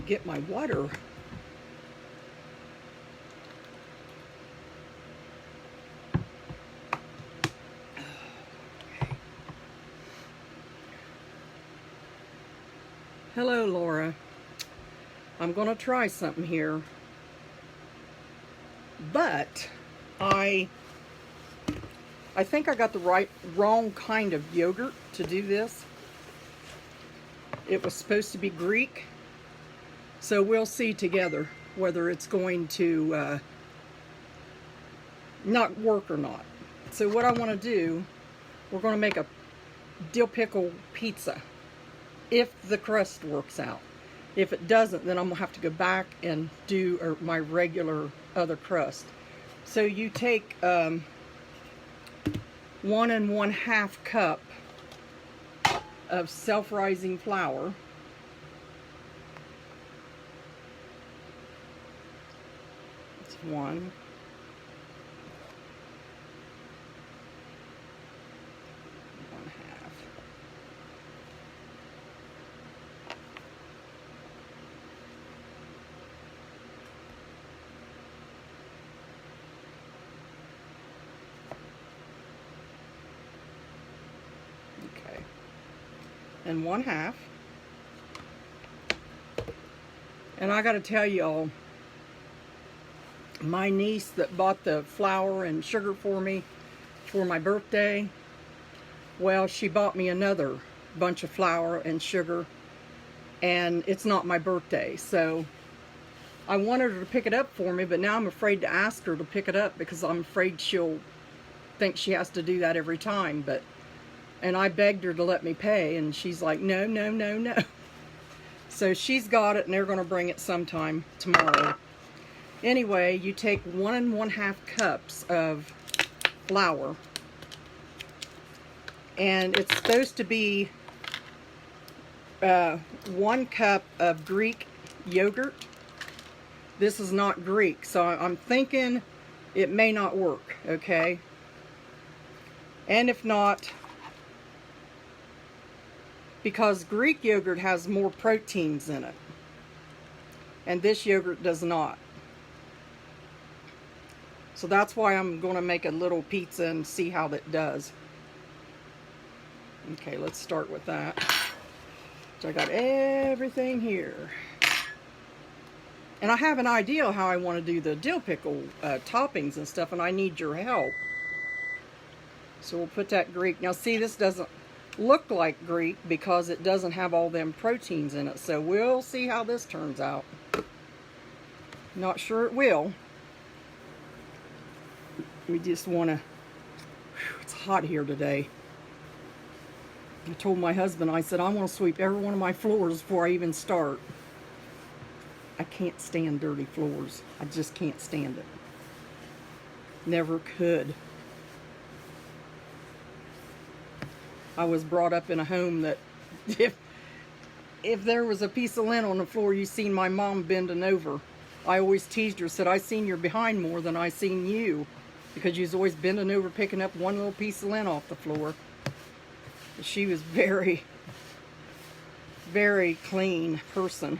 get my water. Hello, Laura. I'm going to try something here. But I think I got the wrong kind of yogurt to do this. It was supposed to be Greek. So we'll see together whether it's going to not work or not. So what I want to do, we're going to make a dill pickle pizza if the crust works out. If it doesn't, then I'm going to have to go back and do my regular other crust. So you take 1 1/2 cup of self-rising flour. It's 1. And 1/2. And I gotta tell y'all, my niece that bought the flour and sugar for me for my birthday, well, she bought me another bunch of flour and sugar, and it's not my birthday. So I wanted her to pick it up for me, but now I'm afraid to ask her to pick it up because I'm afraid she'll think she has to do that every time. And I begged her to let me pay, and she's like, no, no, no, no. So she's got it, and they're going to bring it sometime tomorrow. Anyway, you take 1 1/2 cups of flour, and it's supposed to be 1 cup of Greek yogurt. This is not Greek, so I'm thinking it may not work, okay? And if not, because Greek yogurt has more proteins in it, and this yogurt does not. So that's why I'm going to make a little pizza and see how that does. Okay, let's start with that. So I got everything here. And I have an idea how I want to do the dill pickle toppings and stuff, and I need your help. So we'll put that Greek. Now see, this doesn't look like Greek because it doesn't have all them proteins in it. So we'll see how this turns out. Not sure it will. We just want to, it's hot here today. I told my husband, I said, I want to sweep every one of my floors before I even start. I can't stand dirty floors. I just can't stand it. Never could. I was brought up in a home that if there was a piece of lint on the floor, you seen my mom bending over. I always teased her, said, I seen your behind more than I seen you, because you was always bending over picking up one little piece of lint off the floor. She was very, very clean person.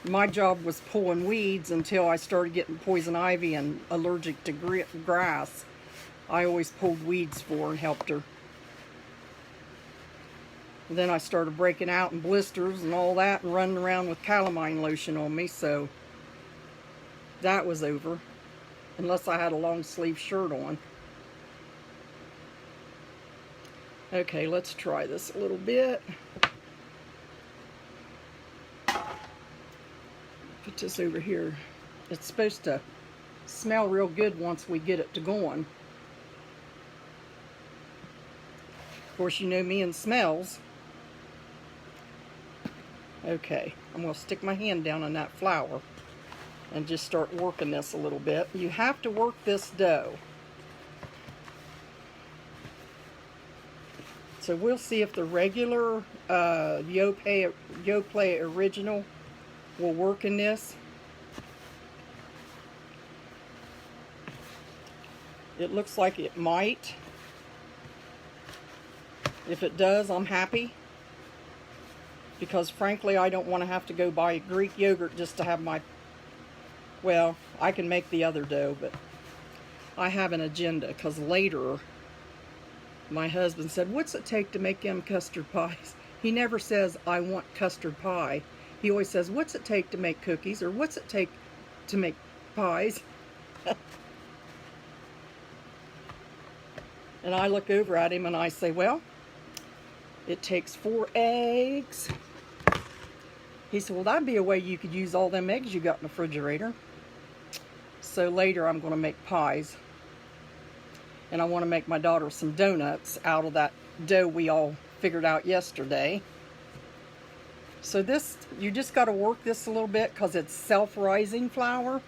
My job was pulling weeds until I started getting poison ivy and allergic to grass. I always pulled weeds for her and helped her. And then I started breaking out in blisters and all that and running around with calamine lotion on me, so that was over. Unless I had a long sleeve shirt on. Okay, let's try this a little bit. Put this over here. It's supposed to smell real good once we get it to going. Of course, you know me and smells. Okay, I'm going to stick my hand down on that flour and just start working this a little bit. You have to work this dough. So we'll see if the regular Yoplait Original will work in this. It looks like it might. If it does, I'm happy. Because frankly, I don't want to have to go buy Greek yogurt just to have my, well, I can make the other dough, but I have an agenda. Because later, my husband said, what's it take to make them custard pies? He never says, I want custard pie. He always says, what's it take to make cookies? Or what's it take to make pies? And I look over at him and I say, well, it takes 4 eggs. He said, well, that'd be a way you could use all them eggs you got in the refrigerator. So later I'm going to make pies. And I want to make my daughter some donuts out of that dough we all figured out yesterday. So this, you just got to work this a little bit because it's self-rising flour.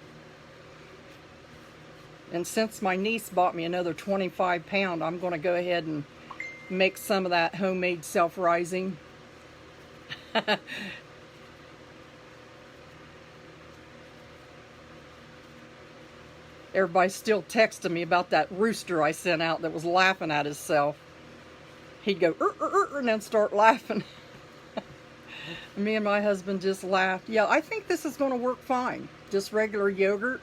And since my niece bought me another 25-pound, I'm going to go ahead and make some of that homemade self-rising. Everybody's still texting me about that rooster I sent out that was laughing at himself. He'd go, and then start laughing. Me and my husband just laughed. Yeah, I think this is going to work fine. Just regular yogurt.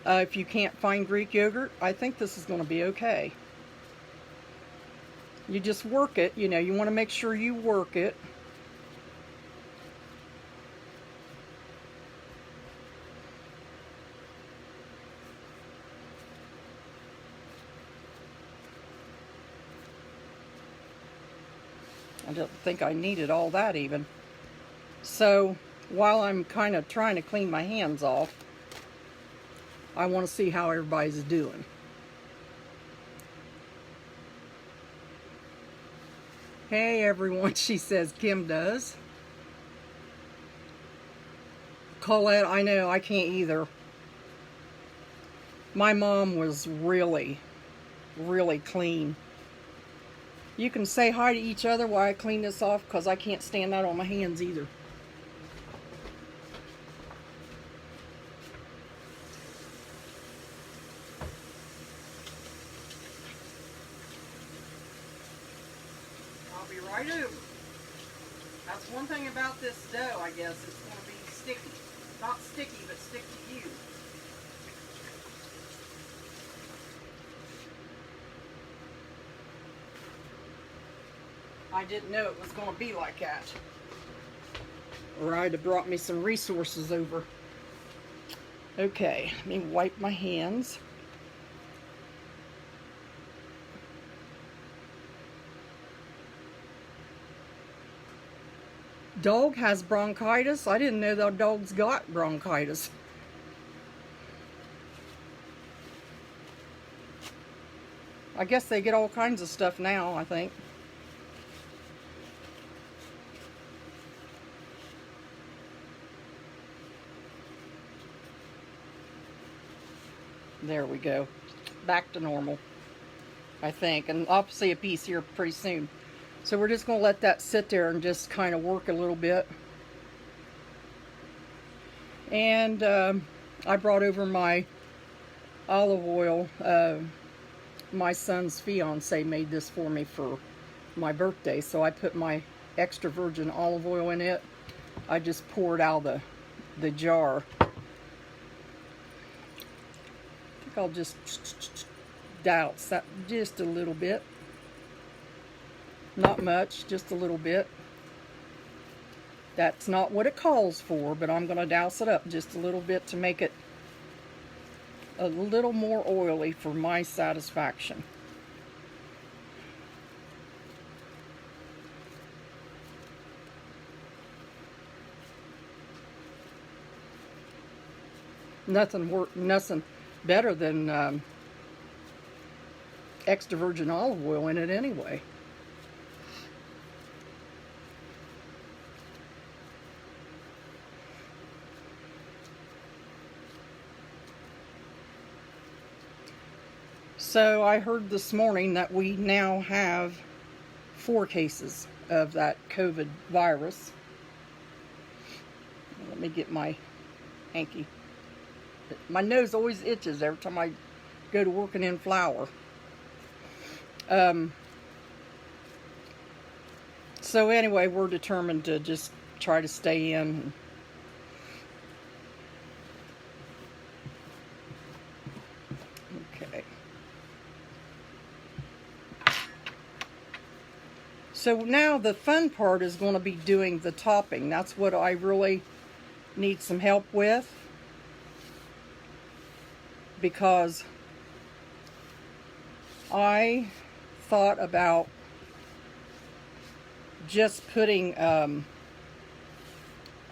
If you can't find Greek yogurt, I think this is going to be okay. You just work it, you know, you want to make sure you work it. I don't think I needed all that even. So, while I'm kind of trying to clean my hands off, I want to see how everybody's doing. Hey everyone, she says, Kim does. Colette, I know, I can't either. My mom was really, really clean. You can say hi to each other while I clean this off because I can't stand that on my hands either. I'll be right over. That's one thing about this dough, I guess. It's going to be sticky. Not sticky, but stick to you. I didn't know it was going to be like that. Or I'd have brought me some resources over. Okay, let me wipe my hands. Dog has bronchitis. I didn't know that dogs got bronchitis. I guess they get all kinds of stuff now, I think. There we go. Back to normal, I think. And I'll see a piece here pretty soon. So we're just going to let that sit there and just kind of work a little bit. And I brought over my olive oil. My son's fiance made this for me for my birthday. So I put my extra virgin olive oil in it. I just poured out the jar. I'll just douse that just a little bit. Not much, just a little bit. That's not what it calls for, but I'm going to douse it up just a little bit to make it a little more oily for my satisfaction. Nothing better than extra virgin olive oil in it anyway. So I heard this morning that we now have 4 cases of that COVID virus. Let me get my hanky. My nose always itches every time I go to working in flour. So anyway, we're determined to just try to stay in. Okay. So now the fun part is going to be doing the topping. That's what I really need some help with, because I thought about just putting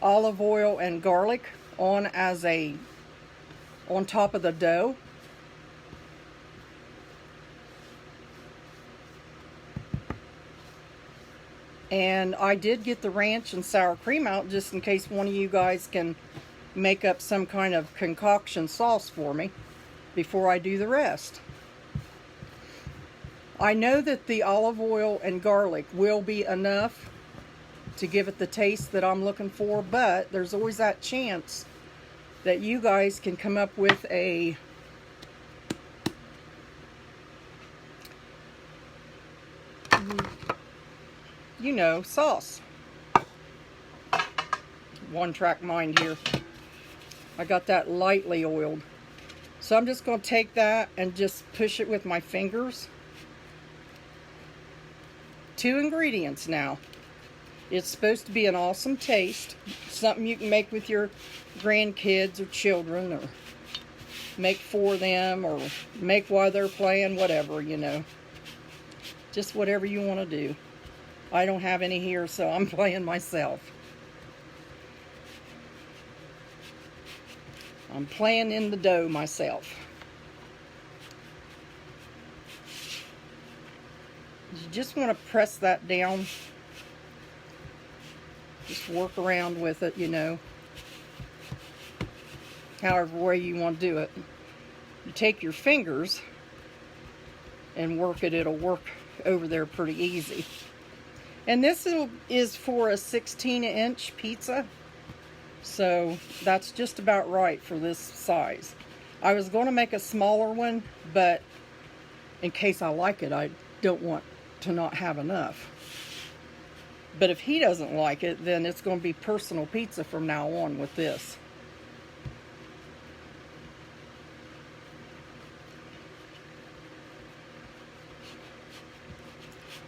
olive oil and garlic on top of the dough. And I did get the ranch and sour cream out just in case one of you guys can make up some kind of concoction sauce for me before I do the rest. I know that the olive oil and garlic will be enough to give it the taste that I'm looking for, but there's always that chance that you guys can come up with a sauce. One track mind here. I got that lightly oiled. So I'm just going to take that and just push it with my fingers. 2 ingredients now. It's supposed to be an awesome taste. Something you can make with your grandkids or children, or make for them, or make while they're playing, whatever, you know. Just whatever you want to do. I don't have any here, so I'm playing myself. I'm playing in the dough myself. You just want to press that down. Just work around with it, you know. However way you want to do it. You take your fingers and work it. It'll work over there pretty easy. And this is for a 16-inch pizza. So that's just about right for this size. I was going to make a smaller one, but in case I like it, I don't want to not have enough. But if he doesn't like it, then it's going to be personal pizza from now on with this.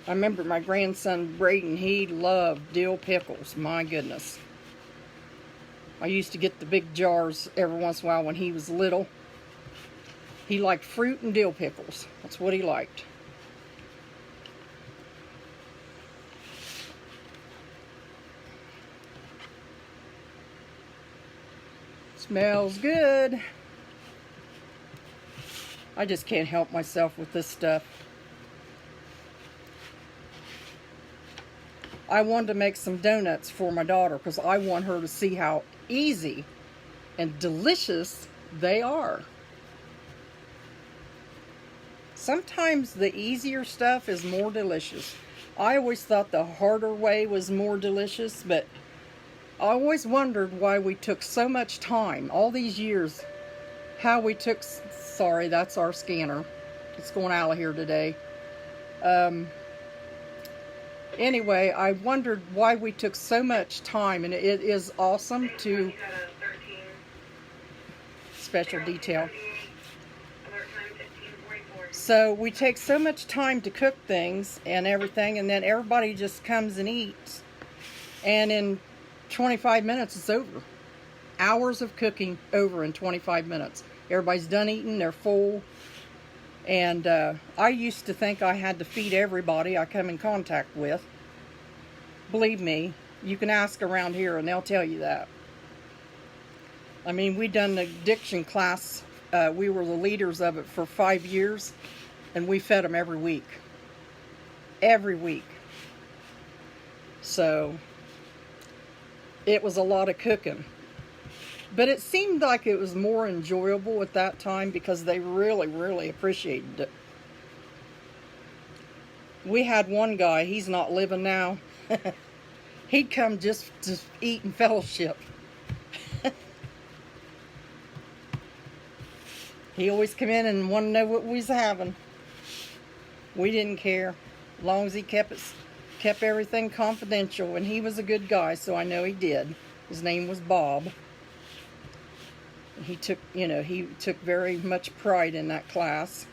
I remember my grandson Braden, he loved dill pickles. My goodness. I used to get the big jars every once in a while when he was little. He liked fruit and dill pickles. That's what he liked. Smells good. I just can't help myself with this stuff. I wanted to make some donuts for my daughter because I want her to see how easy and delicious they are. Sometimes the easier stuff is more delicious. I always thought the harder way was more delicious, but I always wondered why we took so much time, all these years, how we took, sorry, that's our scanner. It's going out of here today. Anyway, I wondered why we took so much time, and it is awesome to special detail. So we take so much time to cook things and everything, and then everybody just comes and eats, and in 25 minutes it's over. Hours of cooking over in 25 minutes. Everybody's done eating, they're full. And I used to think I had to feed everybody I come in contact with. Believe me, you can ask around here and they'll tell you that. I mean, we done the addiction class. We were the leaders of it for 5 years, and we fed them every week. Every week. So, it was a lot of cooking. But it seemed like it was more enjoyable at that time because they really, really appreciated it. We had one guy, he's not living now. He'd come just to eat and fellowship. He always come in and wanted to know what we was having. We didn't care, as long as he kept kept everything confidential, and he was a good guy, so I know he did. His name was Bob. He took, he took very much pride in that class.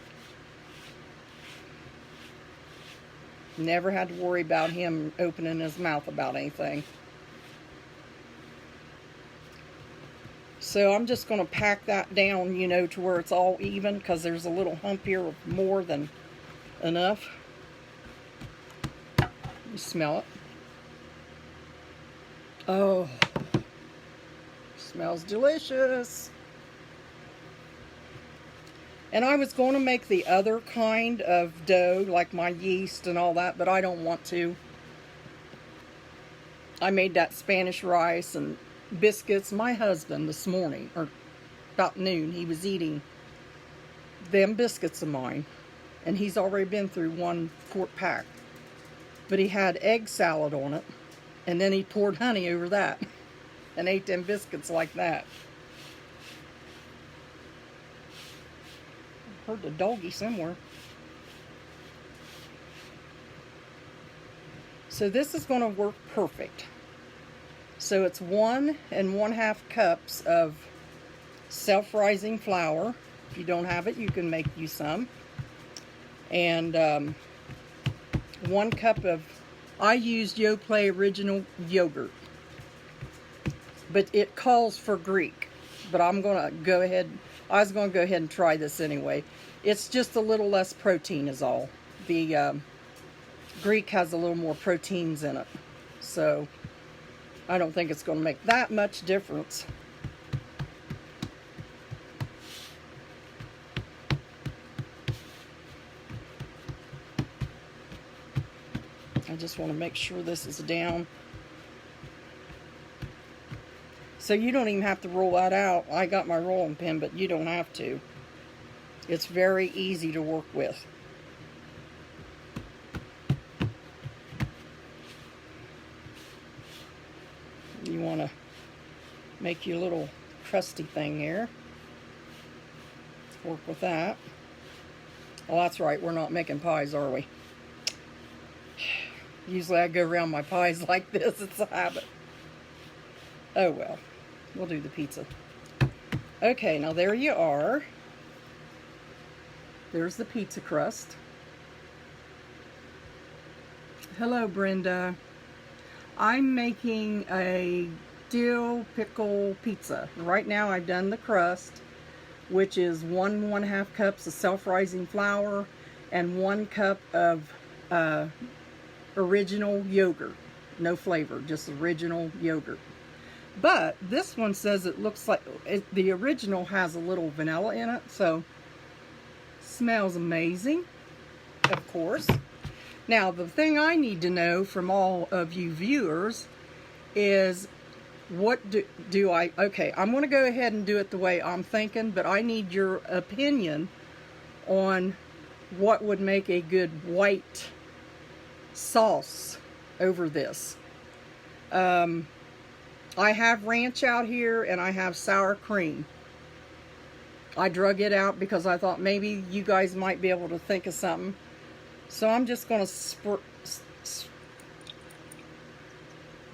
Never had to worry about him opening his mouth about anything. So I'm just going to pack that down, to where it's all even, because there's a little hump here of more than enough. You smell it. Oh, smells delicious. And I was going to make the other kind of dough, like my yeast and all that, but I don't want to. I made that Spanish rice and biscuits. My husband this morning, or about noon, he was eating them biscuits of mine. And he's already been through 1 quart pack. But he had egg salad on it. And then he poured honey over that. And ate them biscuits like that. Heard the doggy somewhere. So this is going to work perfect. So it's 1 1/2 cups of self-rising flour. If you don't have it, you can make you some. And 1 cup of, I used Yoplait original yogurt, but it calls for Greek. But I'm going to go ahead. I was going to go ahead and try this anyway. It's just a little less protein is all. The Greek has a little more proteins in it. So I don't think it's going to make that much difference. I just want to make sure this is down. So you don't even have to roll that out. I got my rolling pin, but you don't have to. It's very easy to work with. You want to make your little crusty thing here. Work with that. Oh, that's right. We're not making pies, are we? Usually I go around my pies like this. It's a habit. Oh, well. We'll do the pizza. Okay, now there you are. There's the pizza crust. Hello, Brenda. I'm making a dill pickle pizza. Right now I've done the crust, which is 1 1/2 cups of self-rising flour and 1 cup of original yogurt. No flavor, just original yogurt. But this one says it looks like the original has a little vanilla in it, so smells amazing, of course. Now, the thing I need to know from all of you viewers is what do I... Okay, I'm going to go ahead and do it the way I'm thinking, but I need your opinion on what would make a good white sauce over this. I have ranch out here, and I have sour cream. I drug it out because I thought maybe you guys might be able to think of something. So I'm just going to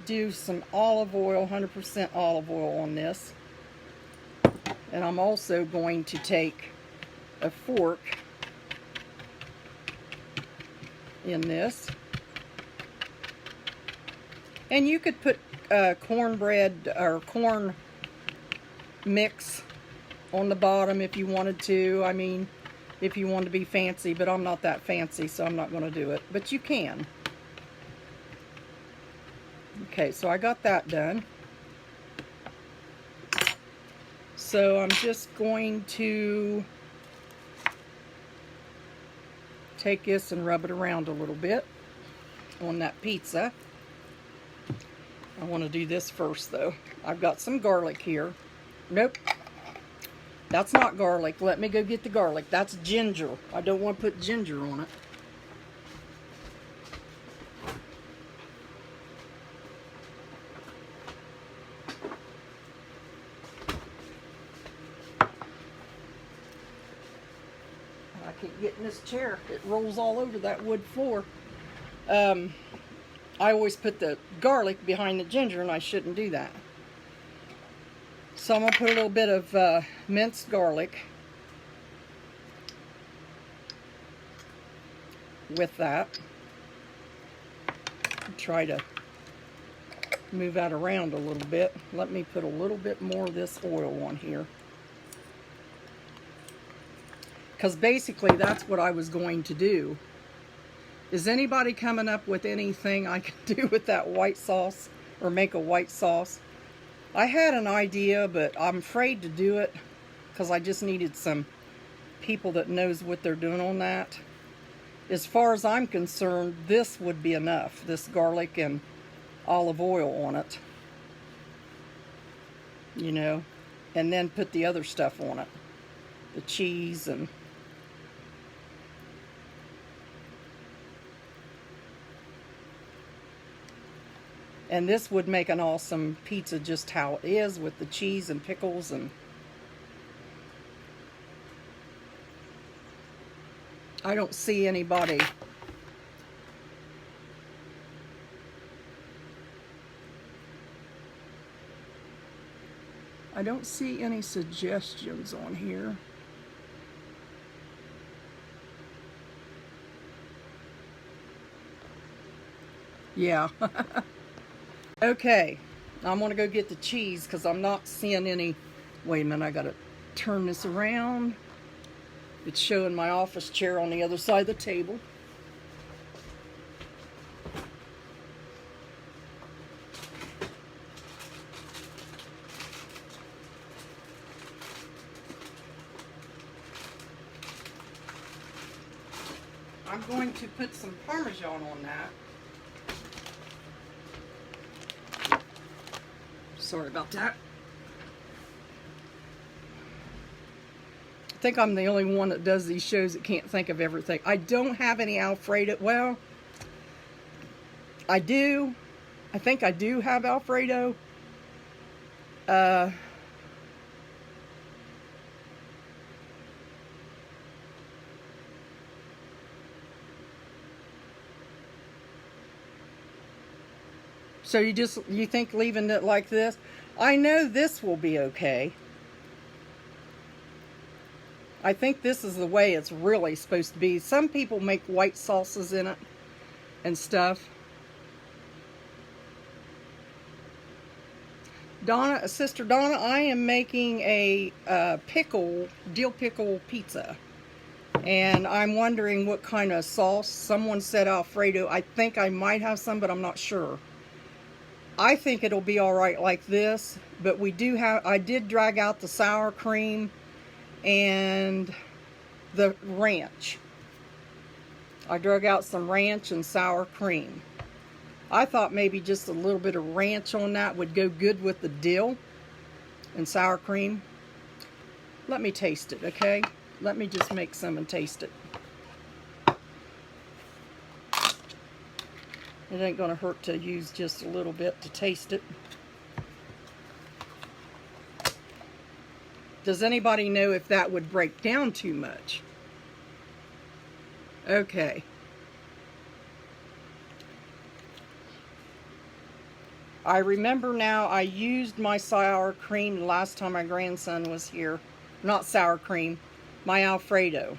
do some olive oil, 100% olive oil on this. And I'm also going to take a fork in this. And you could put cornbread or corn mix on the bottom if you wanted to. I mean, if you wanted to be fancy, but I'm not that fancy, so I'm not going to do it. But you can. Okay, so I got that done. So I'm just going to take this and rub it around a little bit on that pizza. I want to do this first, though. I've got some garlic here. Nope. That's not garlic. Let me go get the garlic. That's ginger. I don't want to put ginger on it. I keep getting this chair. It rolls all over that wood floor. I always put the garlic behind the ginger, and I shouldn't do that. So I'm going to put a little bit of minced garlic with that. Try to move that around a little bit. Let me put a little bit more of this oil on here. Because basically that's what I was going to do. Is anybody coming up with anything I can do with that white sauce, or make a white sauce? I had an idea, but I'm afraid to do it because I just needed some people that knows what they're doing on that. As far as I'm concerned, this would be enough. This garlic and olive oil on it. You know, and then put the other stuff on it. The cheese and... And this would make an awesome pizza just how it is, with the cheese and pickles and... I don't see anybody. I don't see any suggestions on here. Yeah. Okay, I'm going to go get the cheese because I'm not seeing any... Wait a minute, I got to turn this around. It's showing my office chair on the other side of the table. I'm going to put some Parmesan on that. Sorry about that. I think I'm the only one that does these shows that can't think of everything. I don't have any Alfredo. Well, I do. I think I do have Alfredo. So you think leaving it like this? I know this will be okay. I think this is the way it's really supposed to be. Some people make white sauces in it and stuff. Donna, Sister Donna, I am making a dill pickle pizza. And I'm wondering what kind of sauce. Someone said Alfredo. I think I might have some, but I'm not sure. I think it'll be all right like this, but I did drag out the sour cream and the ranch. I drug out some ranch and sour cream. I thought maybe just a little bit of ranch on that would go good with the dill and sour cream. Let me taste it, okay? Let me just make some and taste it. It ain't gonna hurt to use just a little bit to taste it. Does anybody know if that would break down too much? Okay. I remember now I used my sour cream the last time my grandson was here. Not sour cream, my Alfredo.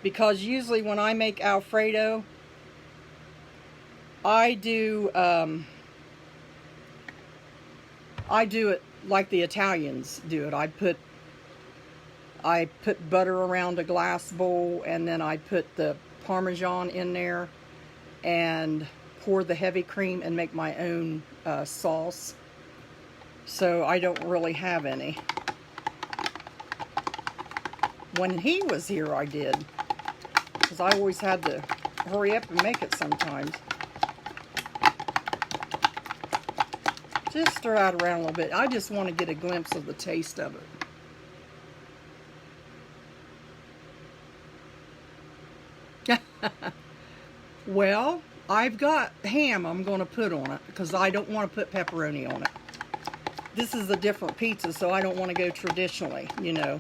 Because usually when I make Alfredo, I do it like the Italians do it. I put butter around a glass bowl, and then I put the Parmesan in there and pour the heavy cream and make my own sauce. So I don't really have any. When he was here I did, because I always had to hurry up and make it sometimes. Just stir that around a little bit. I just want to get a glimpse of the taste of it. Well, I've got ham I'm going to put on it because I don't want to put pepperoni on it. This is a different pizza, so I don't want to go traditionally, you know.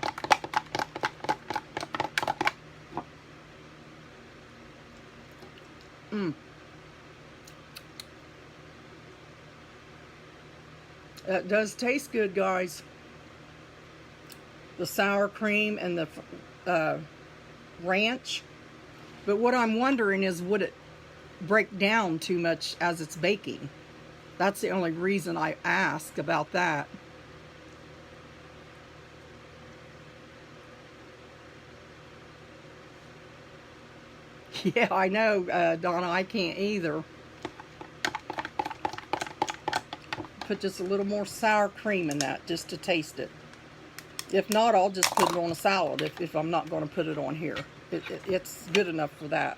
It does taste good, guys. The sour cream and the ranch. But what I'm wondering is, would it break down too much as it's baking? That's the only reason I ask about that. Yeah, I know, Donna, I can't either. Put just a little more sour cream in that just to taste it. If not, I'll just put it on a salad if I'm not going to put it on here. It's good enough for that.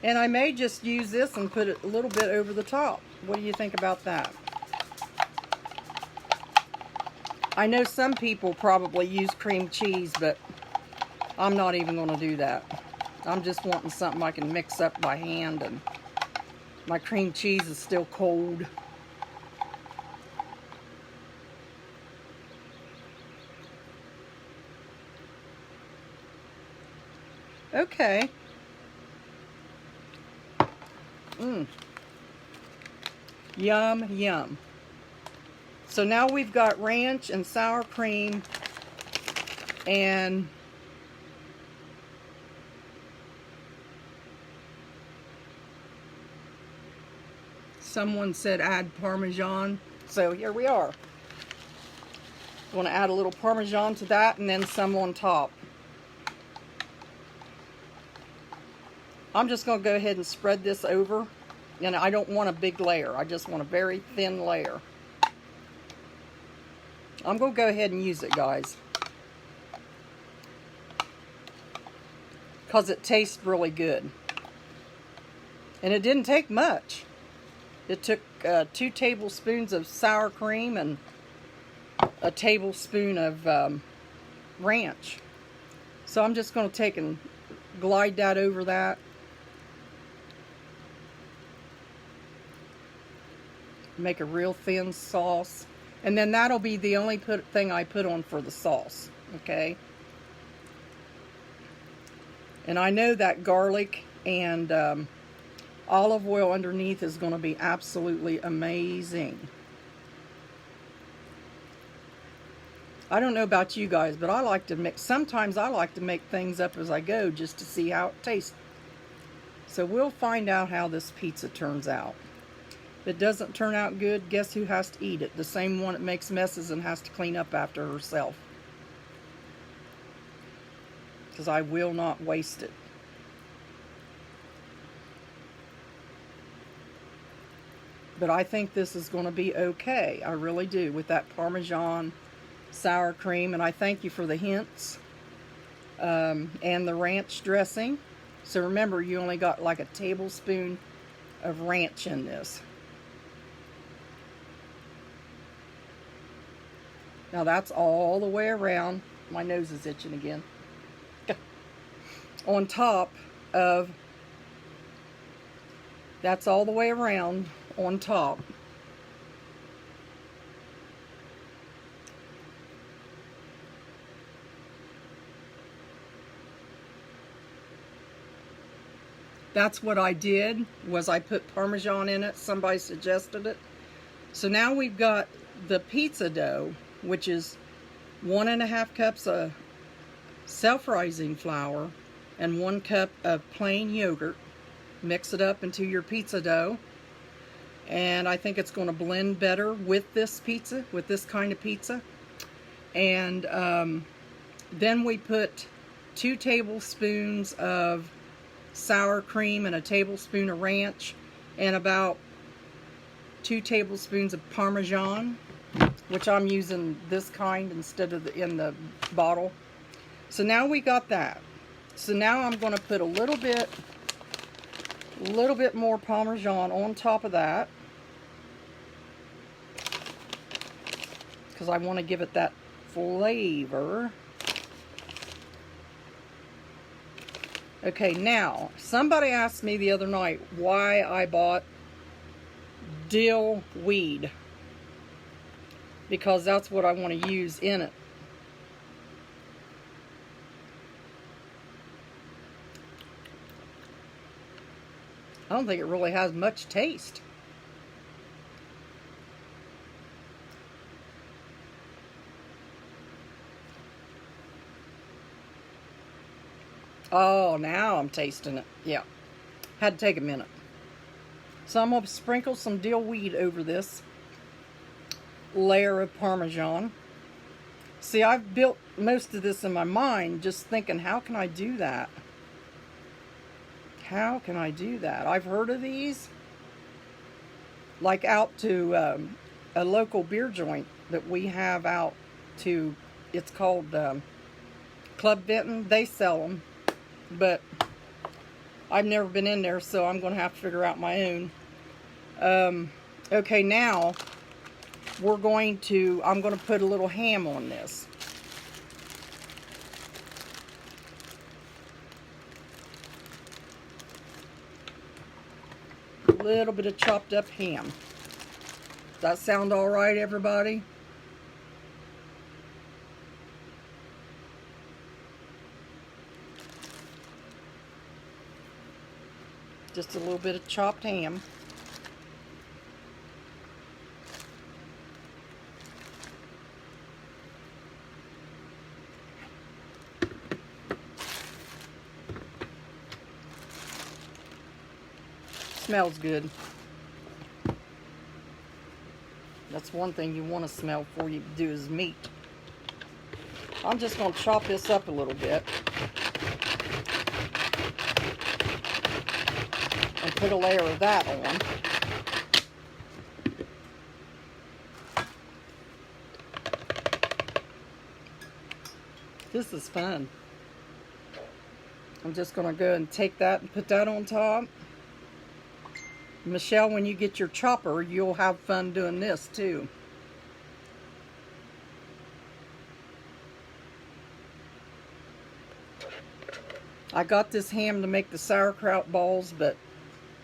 And I may just use this and put it a little bit over the top. What do you think about that? I know some people probably use cream cheese, but I'm not even going to do that. I'm just wanting something I can mix up by hand, and my cream cheese is still cold. Okay. Yum, yum. So now we've got ranch and sour cream and someone said add Parmesan. So here we are. Want to add a little Parmesan to that and then some on top. I'm just going to go ahead and spread this over. And I don't want a big layer. I just want a very thin layer. I'm going to go ahead and use it, guys, because it tastes really good. And it didn't take much. It took 2 tablespoons of sour cream and a tablespoon of ranch. So I'm just going to take and glide that over that. Make a real thin sauce. And then that'll be the only thing I put on for the sauce. Okay? And I know that garlic and olive oil underneath is going to be absolutely amazing. I don't know about you guys, but I like to mix. Sometimes I like to make things up as I go just to see how it tastes. So we'll find out how this pizza turns out. If it doesn't turn out good, guess who has to eat it? The same one that makes messes and has to clean up after herself. Because I will not waste it. But I think this is going to be okay. I really do, with that Parmesan, sour cream. And I thank you for the hints. And the ranch dressing. So remember, you only got like a tablespoon of ranch in this. Now that's all the way around. My nose is itching again. On top of, that's all the way around on top. That's what I did, was I put Parmesan in it. Somebody suggested it. So now we've got the pizza dough, which is 1.5 cups of self-rising flour and 1 cup of plain yogurt. Mix it up into your pizza dough. And I think it's going to blend better with this pizza, with this kind of pizza. And then we put 2 tablespoons of sour cream and a tablespoon of ranch and about 2 tablespoons of Parmesan, which I'm using this kind instead of in the bottle. So now we got that. So now I'm going to put a little bit more Parmesan on top of that, because I want to give it that flavor. Okay, now, somebody asked me the other night why I bought dill weed, because that's what I want to use in it. I don't think it really has much taste. Oh, now I'm tasting it. Yeah. Had to take a minute. So I'm going to sprinkle some dill weed over this layer of Parmesan. See, I've built most of this in my mind just thinking, how can I do that? How can I do that? I've heard of these. Like out to a local beer joint that we have out to, it's called Club Vinton. They sell them, but I've never been in there, so I'm going to have to figure out my own. Okay, now I'm going to put a little ham on this. A little bit of chopped up ham. Does that sound all right, everybody? Just a little bit of chopped ham. Smells good. That's one thing you want to smell before you do is meat. I'm just going to chop this up a little bit and put a layer of that on. This is fun. I'm just going to go and take that and put that on top. Michelle, when you get your chopper, you'll have fun doing this too. I got this ham to make the sauerkraut balls, but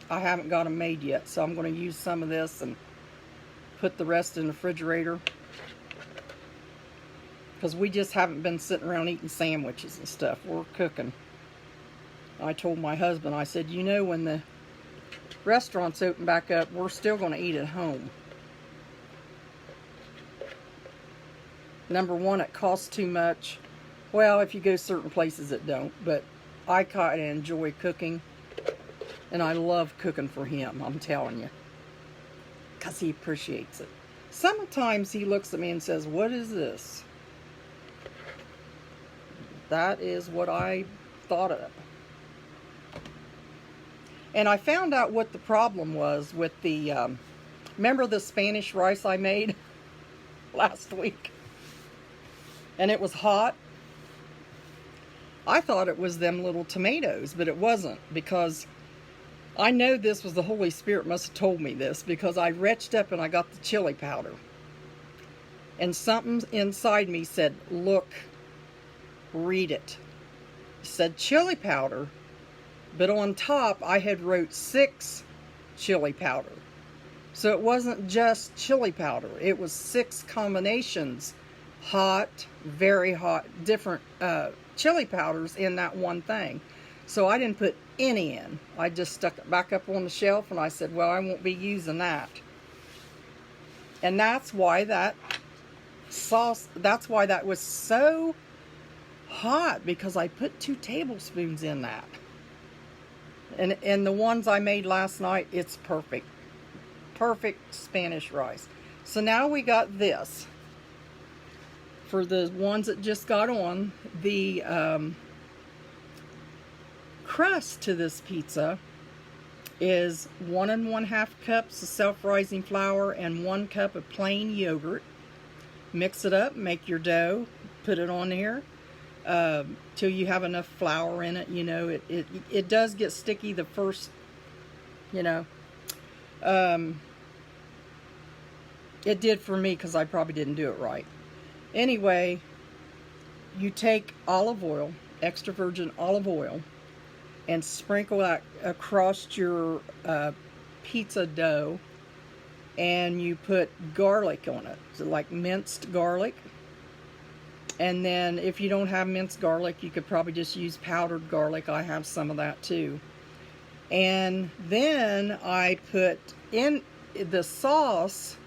I haven't got them made yet, so I'm going to use some of this and put the rest in the refrigerator. Because we just haven't been sitting around eating sandwiches and stuff. We're cooking. I told my husband, I said, you know, when the restaurants open back up, we're still going to eat at home. Number one, it costs too much. Well, if you go certain places, it don't. But I kind of enjoy cooking. And I love cooking for him, I'm telling you. Because he appreciates it. Sometimes he looks at me and says, what is this? That is what I thought of. And I found out what the problem was with the, remember the Spanish rice I made last week? And it was hot. I thought it was them little tomatoes, but it wasn't, because I know this was the Holy Spirit must have told me this, because I reached up and I got the chili powder. And something inside me said, look, read it. It said chili powder. But on top, I had wrote 6 chili powder. So it wasn't just chili powder. It was 6 combinations. Hot, very hot, different chili powders in that one thing. So I didn't put any in. I just stuck it back up on the shelf and I said, well, I won't be using that. And that's why that sauce, that's why that was so hot, because I put 2 tablespoons in that. And the ones I made last night, it's perfect. Perfect Spanish rice. So now we got this. For the ones that just got on, the crust to this pizza is 1 1/2 cups of self-rising flour and 1 cup of plain yogurt. Mix it up, make your dough, put it on here. Till you have enough flour in it. You know, it does get sticky the first, you know. It did for me because I probably didn't do it right. Anyway, you take olive oil, extra virgin olive oil, and sprinkle that across your pizza dough, and you put garlic on it, so like minced garlic. And then if you don't have minced garlic, you could probably just use powdered garlic. I have some of that too. And then I put in the sauce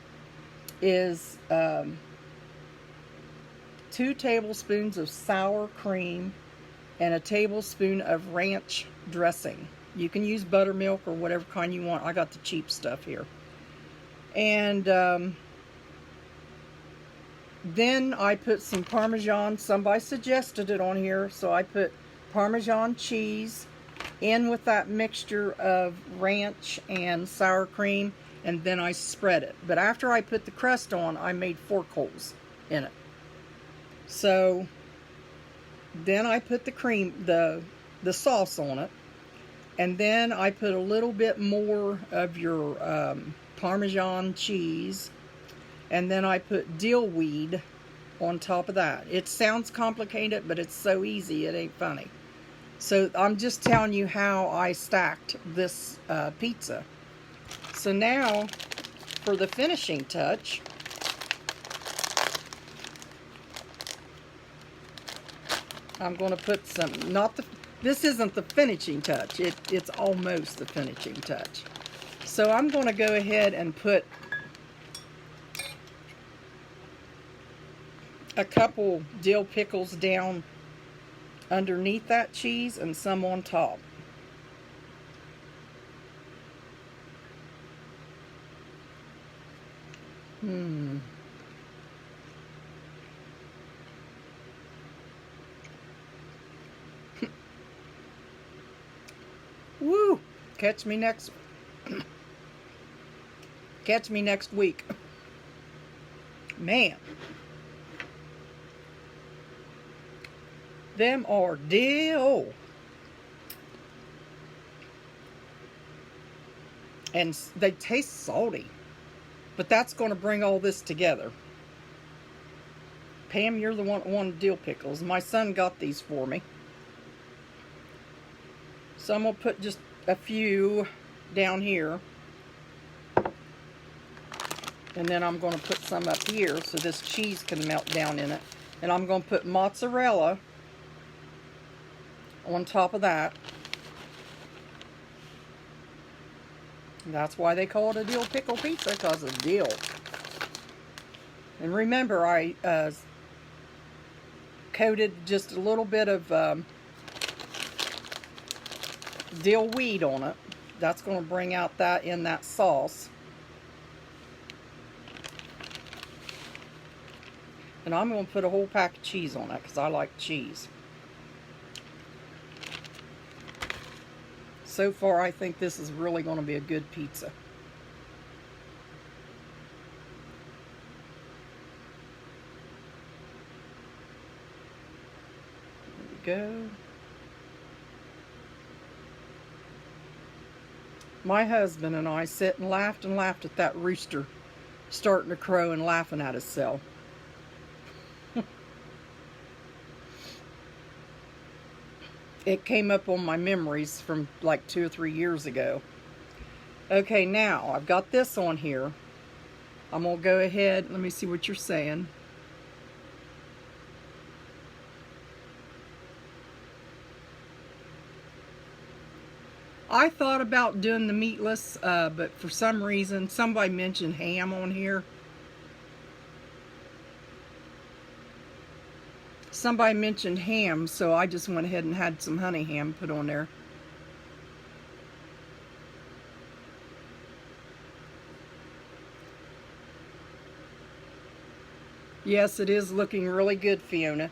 is 2 tablespoons of sour cream, and a tablespoon of ranch dressing. You can use buttermilk or whatever kind you want. I got the cheap stuff here. And then I put some Parmesan. Somebody suggested it on here, so I put Parmesan cheese in with that mixture of ranch and sour cream, and then I spread it. But after I put the crust on, I made fork holes in it. So then I put the cream, the sauce on it, and then I put a little bit more of your Parmesan cheese, and then I put dill weed on top of that. It sounds complicated, but it's so easy, it ain't funny. So I'm just telling you how I stacked this pizza. So now, for the finishing touch, I'm going to put some, this isn't the finishing touch, it's almost the finishing touch. So I'm going to go ahead and put a couple dill pickles down underneath that cheese and some on top. Woo! Catch me next week. Man. Them are dill. And they taste salty. But that's going to bring all this together. Pam, you're the one that wanted dill pickles. My son got these for me. So I'm going to put just a few down here. And then I'm going to put some up here so this cheese can melt down in it. And I'm going to put mozzarella on top of that. And that's why they call it a dill pickle pizza, because of dill. And remember, I coated just a little bit of dill weed on it. That's going to bring out that in that sauce. And I'm going to put a whole pack of cheese on it because I like cheese. So far, I think this is really going to be a good pizza. There we go. My husband and I sit and laughed at that rooster starting to crow and laughing at himself. It came up on my memories from like 2 or 3 years ago. Okay, now I've got this on here. I'm going to go ahead. Let me see what you're saying. I thought about doing the meatless, but for some reason, somebody mentioned ham on here. Somebody mentioned ham, so I just went ahead and had some honey ham put on there. Yes, it is looking really good, Fiona.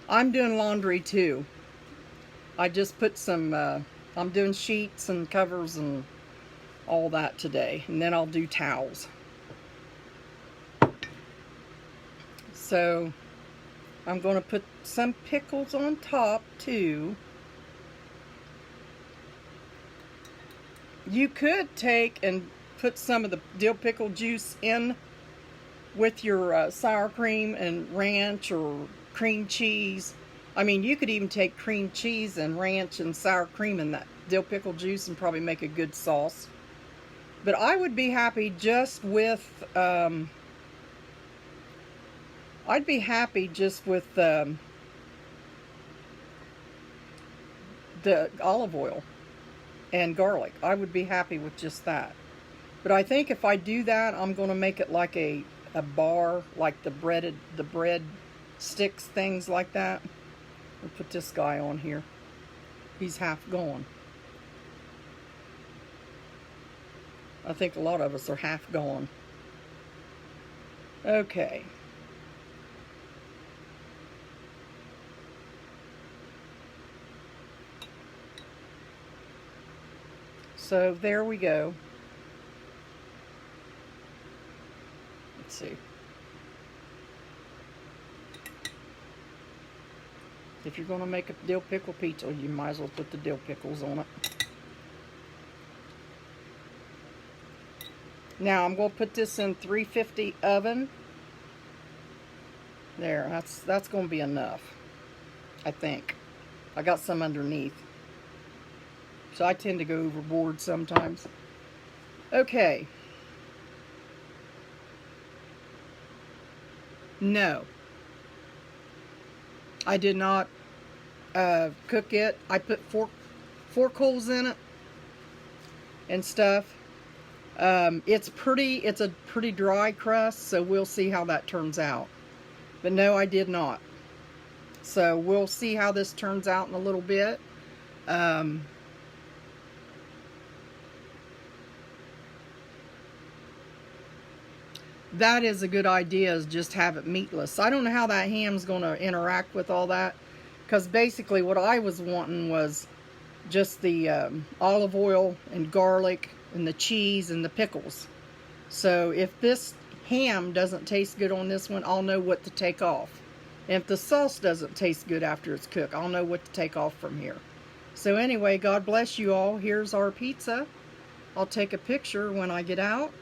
I'm doing laundry too. I just put some, I'm doing sheets and covers and all that today. And then I'll do towels. So I'm going to put some pickles on top too. You could take and put some of the dill pickle juice in with your sour cream and ranch or cream cheese. I mean, you could even take cream cheese and ranch and sour cream in that dill pickle juice and probably make a good sauce. But I would be happy just with I'd be happy just with the olive oil and garlic. I would be happy with just that. But I think if I do that, I'm going to make it like a bar, like the bread sticks, things like that. We'll put this guy on here. He's half gone. I think a lot of us are half gone. Okay. So there we go. Let's see. If you're going to make a dill pickle pizza, you might as well put the dill pickles on it. Now I'm going to put this in 350 oven. There, that's going to be enough, I think. I got some underneath. So I tend to go overboard sometimes. Okay. No. I did not cook it. I put four coals in it and stuff. It's a pretty dry crust, so we'll see how that turns out. But no, I did not. So we'll see how this turns out in a little bit. That is a good idea, is just have it meatless. I don't know how that ham's going to interact with all that, because basically what I was wanting was just the olive oil and garlic and the cheese and the pickles. So if this ham doesn't taste good on this one, I'll know what to take off. And if the sauce doesn't taste good after it's cooked, I'll know what to take off from here. So anyway, God bless you all. Here's our pizza. I'll take a picture when I get out,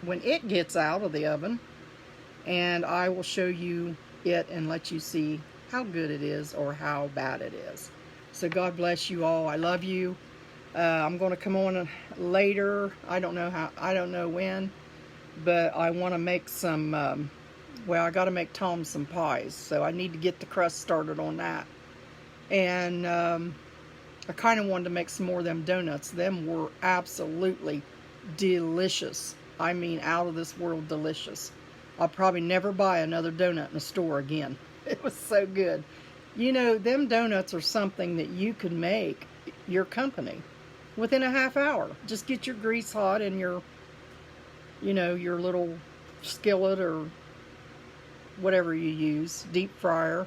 when it gets out of the oven, and I will show you it and let you see how good it is or how bad it is. So God bless you all. I love you. I'm going to come on later. I don't know when, but I want to make some, well, I got to make Tom some pies, so I need to get the crust started on that. And I kind of wanted to make some more of them donuts. Them were absolutely delicious. I mean, out of this world delicious. I'll probably never buy another donut in a store again. It was so good. You know, them donuts are something that you could make your company within a half hour. Just get your grease hot in your, you know, your little skillet or whatever you use, deep fryer,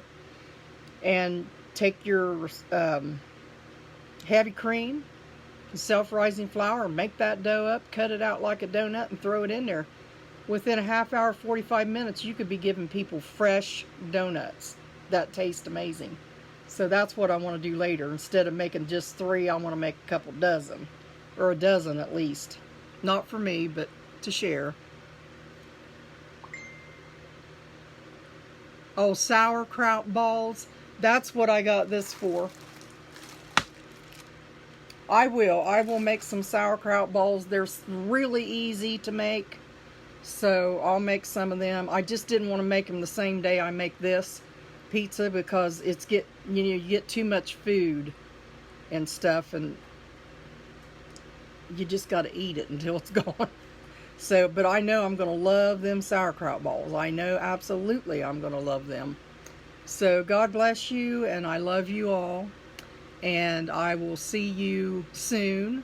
and take your heavy cream, self-rising flour, make that dough up, cut it out like a donut, and throw it in there. Within a half hour, 45 minutes, you could be giving people fresh donuts that taste amazing. So that's what I want to do later. Instead of making just 3, I want to make a couple dozen, or a dozen at least. Not for me, but to share. Oh, sauerkraut balls. That's what I got this for. I will make some sauerkraut balls. They're really easy to make, so I'll make some of them. I just didn't want to make them the same day I make this pizza, because you get too much food and stuff, and you just got to eat it until it's gone. So, but I know I'm going to love them sauerkraut balls. I know absolutely I'm going to love them. So God bless you, and I love you all. And I will see you soon.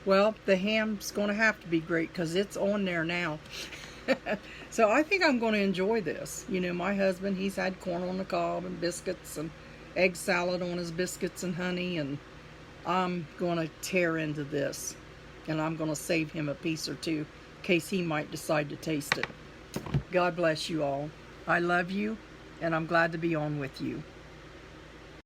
Well, the ham's going to have to be great because it's on there now. So I think I'm going to enjoy this. You know, my husband, he's had corn on the cob and biscuits and egg salad on his biscuits and honey. And I'm going to tear into this. And I'm going to save him a piece or two in case he might decide to taste it. God bless you all. I love you, and I'm glad to be on with you.